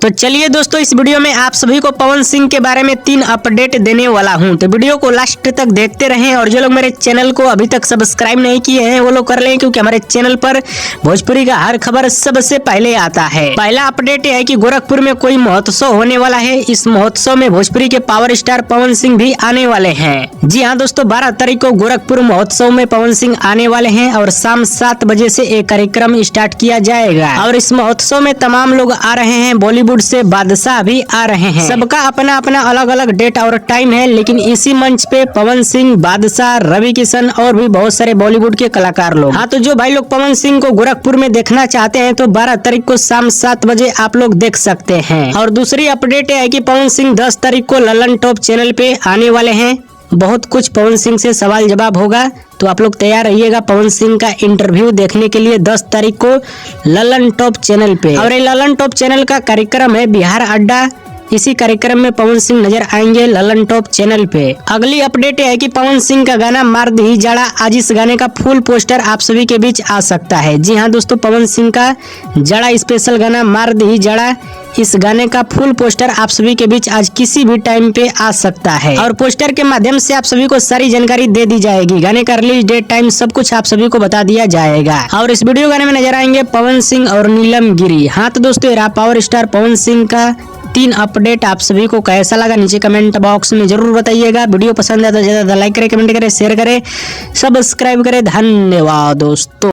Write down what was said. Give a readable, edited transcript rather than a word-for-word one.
तो चलिए दोस्तों, इस वीडियो में आप सभी को पवन सिंह के बारे में 3 अपडेट देने वाला हूं। तो वीडियो को लास्ट तक देखते रहें और जो लोग मेरे चैनल को अभी तक सब्सक्राइब नहीं किए हैं वो लोग कर लें, क्योंकि हमारे चैनल पर भोजपुरी का हर खबर सबसे पहले आता है। पहला अपडेट है कि गोरखपुर में कोई महोत्सव होने वाला है। इस महोत्सव में भोजपुरी के पावर स्टार पवन सिंह भी आने वाले हैं। जी हाँ दोस्तों, 12 तारीख को गोरखपुर महोत्सव में पवन सिंह आने वाले हैं और शाम 7 बजे से एक कार्यक्रम स्टार्ट किया जाएगा। और इस महोत्सव में तमाम लोग आ रहे हैं, बॉलीवुड से बादशाह भी आ रहे हैं। सबका अपना अपना अलग अलग डेट और टाइम है, लेकिन इसी मंच पे पवन सिंह, बादशाह, रवि किशन और भी बहुत सारे बॉलीवुड के कलाकार लोग। हाँ, तो जो भाई लोग पवन सिंह को गोरखपुर में देखना चाहते हैं तो 12 तारीख को शाम 7 बजे आप लोग देख सकते हैं। और दूसरी अपडेट है कि पवन सिंह 10 तारीख को ललन टॉप चैनल पे आने वाले हैं। बहुत कुछ पवन सिंह से सवाल जवाब होगा, तो आप लोग तैयार रहिएगा पवन सिंह का इंटरव्यू देखने के लिए 10 तारीख को ललन टॉप चैनल पे। और ये ललन टॉप चैनल का कार्यक्रम है बिहार अड्डा। इसी कार्यक्रम में पवन सिंह नजर आएंगे ललन टॉप चैनल पे। अगली अपडेट है कि पवन सिंह का गाना मार दी जाड़ा, आज इस गाने का फुल पोस्टर आप सभी के बीच आ सकता है। जी हाँ दोस्तों, पवन सिंह का जाड़ा स्पेशल गाना मार दी जाड़ा, इस गाने का फुल पोस्टर आप सभी के बीच आज किसी भी टाइम पे आ सकता है। और पोस्टर के माध्यम से आप सभी को सारी जानकारी दे दी जाएगी। गाने का रिलीज डेट, टाइम सब कुछ आप सभी को बता दिया जाएगा। और इस वीडियो गाने में नजर आएंगे पवन सिंह और नीलम गिरी। हाँ तो दोस्तों, पावर स्टार पवन सिंह का 3 अपडेट आप सभी को कैसा लगा नीचे कमेंट बॉक्स में जरूर बताइएगा। वीडियो पसंद है तो ज्यादा लाइक करें, कमेंट करें, शेयर करें, सब्सक्राइब करें। धन्यवाद दोस्तों।